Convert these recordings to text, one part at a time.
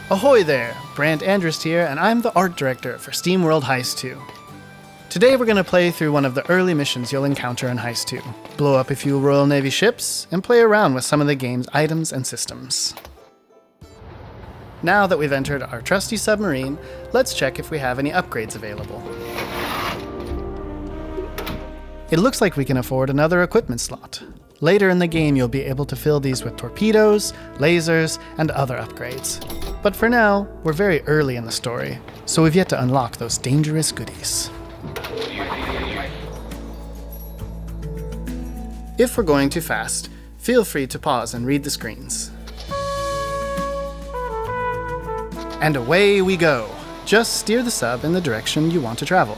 Ahoy there! Brandt Andrist here, and I'm the art director for SteamWorld Heist 2. Today we're going to play through one of the early missions you'll encounter in Heist 2, blow up a few Royal Navy ships, and play around with some of the game's items and systems. Now that we've entered our trusty submarine, let's check if we have any upgrades available. It looks like we can afford another equipment slot. Later in the game you'll be able to fill these with torpedoes, lasers, and other upgrades. But for now, we're very early in the story, so we've yet to unlock those dangerous goodies. If we're going too fast, feel free to pause and read the screens. And away we go! Just steer the sub in the direction you want to travel.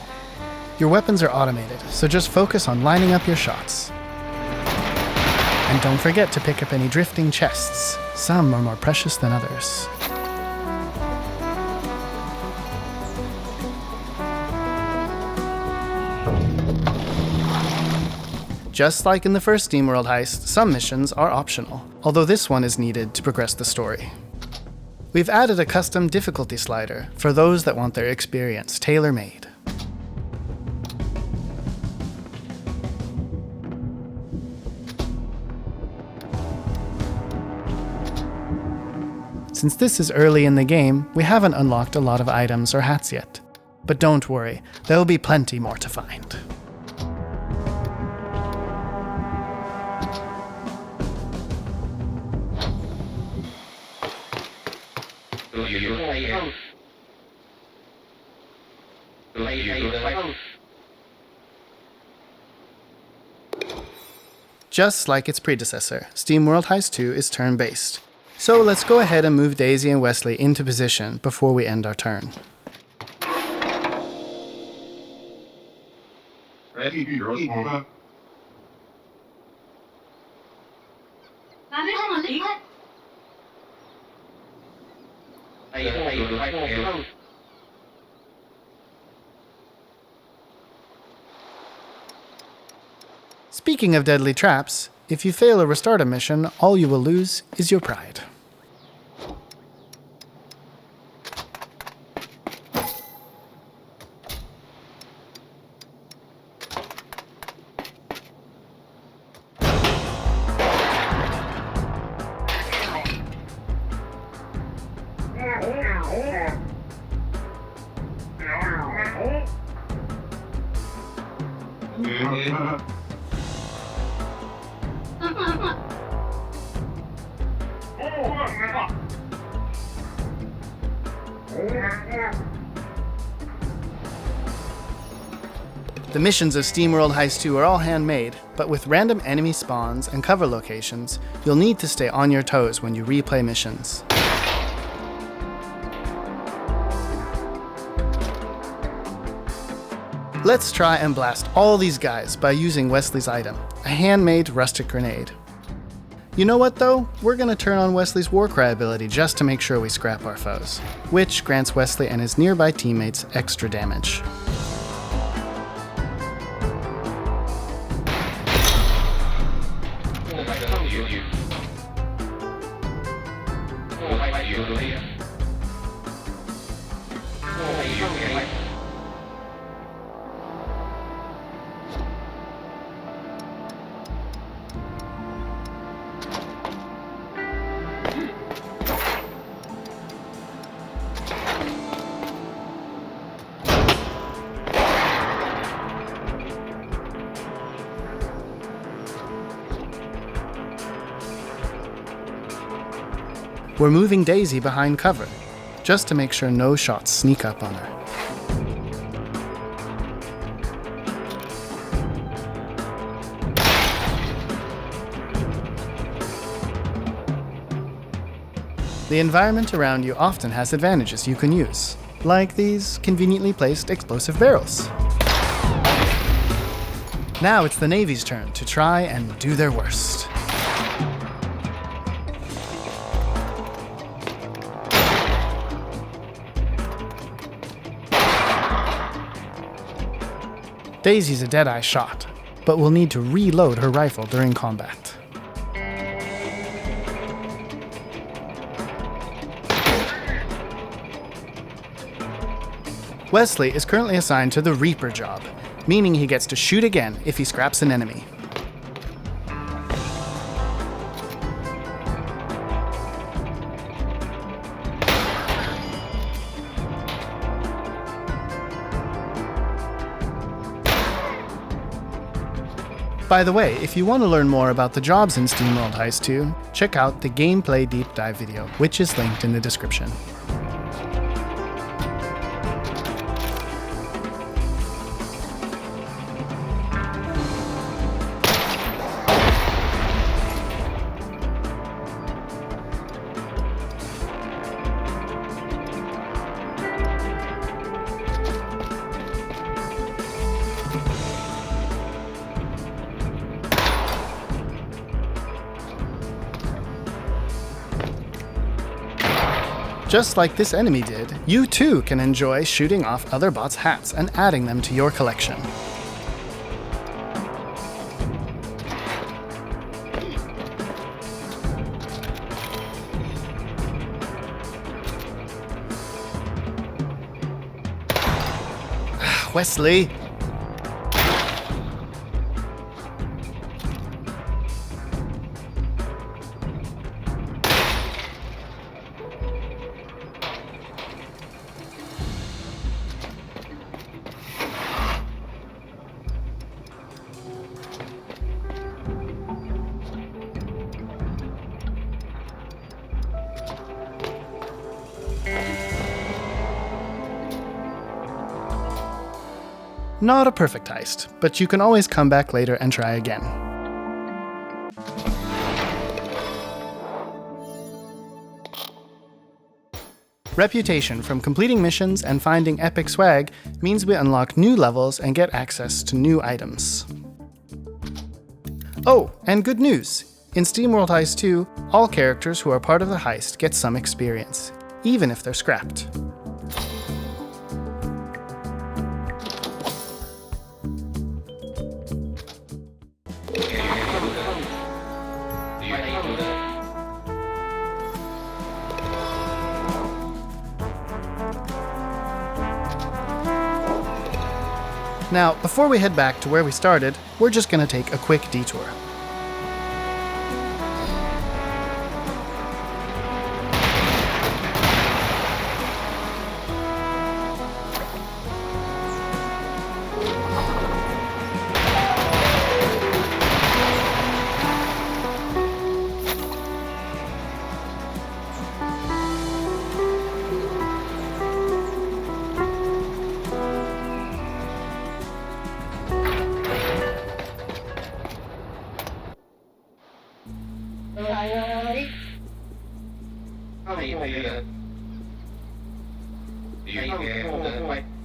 Your weapons are automated, so just focus on lining up your shots. And don't forget to pick up any drifting chests. Some are more precious than others. Just like in the first SteamWorld Heist, some missions are optional, although this one is needed to progress the story. We've added a custom difficulty slider for those that want their experience tailor-made. Since this is early in the game, we haven't unlocked a lot of items or hats yet. But don't worry, there'll be plenty more to find. Just like its predecessor, SteamWorld Heist 2 is turn-based. So let's go ahead and move Daisy and Wesley into position before we end our turn. Speaking of deadly traps, if you fail or restart a mission, all you will lose is your pride. The missions of SteamWorld Heist 2 are all handmade, but with random enemy spawns and cover locations, you'll need to stay on your toes when you replay missions. Let's try and blast all these guys by using Wesley's item, a handmade rustic grenade. You know what though? We're gonna turn on Wesley's Warcry ability just to make sure we scrap our foes, which grants Wesley and his nearby teammates extra damage. We're moving Daisy behind cover, just to make sure no shots sneak up on her. The environment around you often has advantages you can use, like these conveniently placed explosive barrels. Now it's the Navy's turn to try and do their worst. Daisy's a dead-eye shot, but will need to reload her rifle during combat. Wesley is currently assigned to the Reaper job, meaning he gets to shoot again if he scraps an enemy. By the way, if you want to learn more about the jobs in SteamWorld Heist 2, check out the gameplay deep dive video, which is linked in the description. Just like this enemy did, you too can enjoy shooting off other bots' hats and adding them to your collection. Wesley! Not a perfect heist, but you can always come back later and try again. Reputation from completing missions and finding epic swag means we unlock new levels and get access to new items. Oh, and good news! In SteamWorld Heist 2, all characters who are part of the heist get some experience, even if they're scrapped. Now, before we head back to where we started, we're just going to take a quick detour.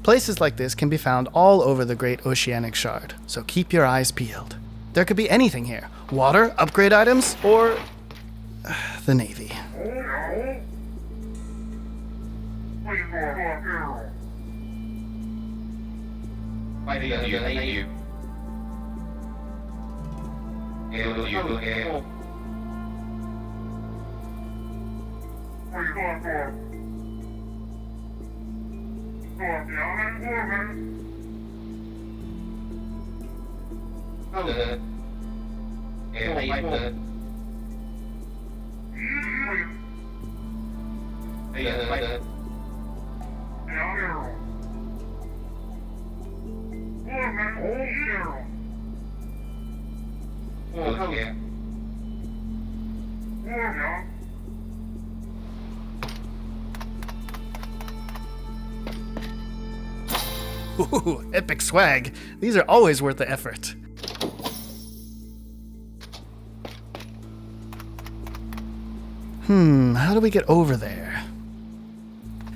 Places like this can be found all over the Great Oceanic Shard, so keep your eyes peeled. There could be anything here. Water, upgrade items, or the Navy. Ooh, epic swag. These are always worth the effort. How do we get over there?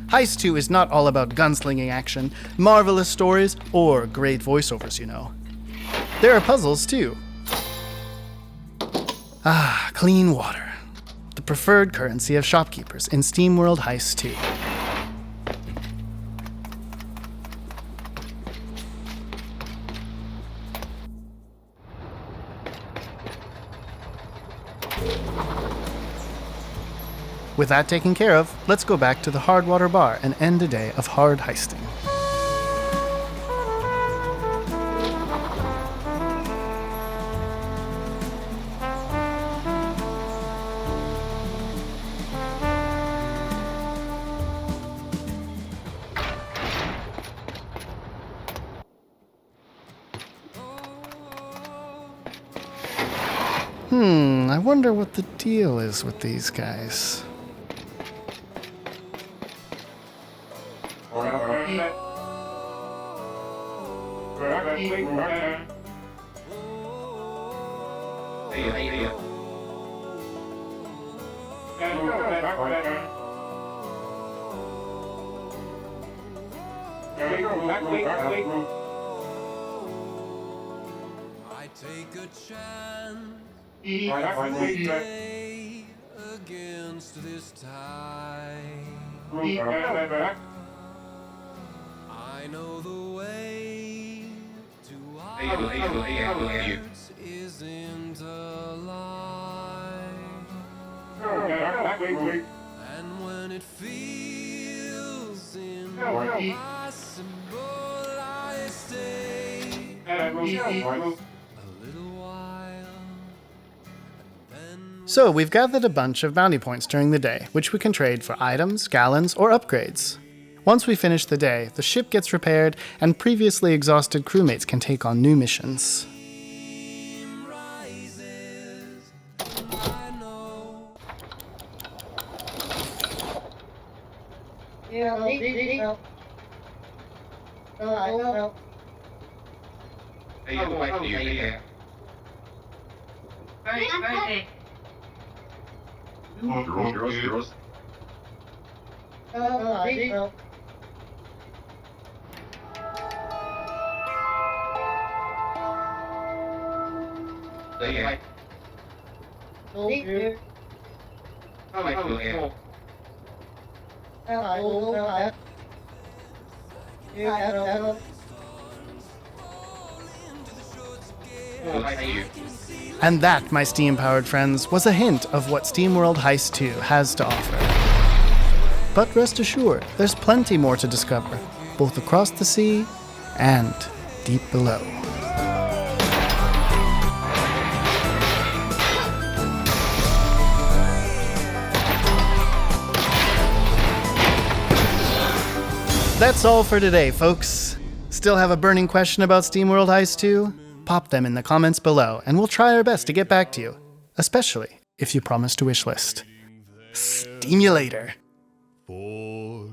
Heist 2 is not all about gunslinging action, marvelous stories, or great voiceovers, you know. There are puzzles, too. Ah, clean water. The preferred currency of shopkeepers in SteamWorld Heist 2. With that taken care of, let's go back to the Hardwater Bar and end a day of hard heisting. I wonder what the deal is with these guys. I take a chance every day against this tide. I know the way to hearts isn't a lie. And when it feels impossible, I stay a little while. So we've gathered a bunch of bounty points during the day, which we can trade for items, gallons, or upgrades. Once we finish the day, the ship gets repaired, and previously exhausted crewmates can take on new missions. And that, my Steam-powered friends, was a hint of what SteamWorld Heist 2 has to offer. But rest assured, there's plenty more to discover, both across the sea and deep below. That's all for today, folks. Still have a burning question about SteamWorld Heist 2? Pop them in the comments below, and we'll try our best to get back to you, especially if you promise to wishlist. Steamulator. For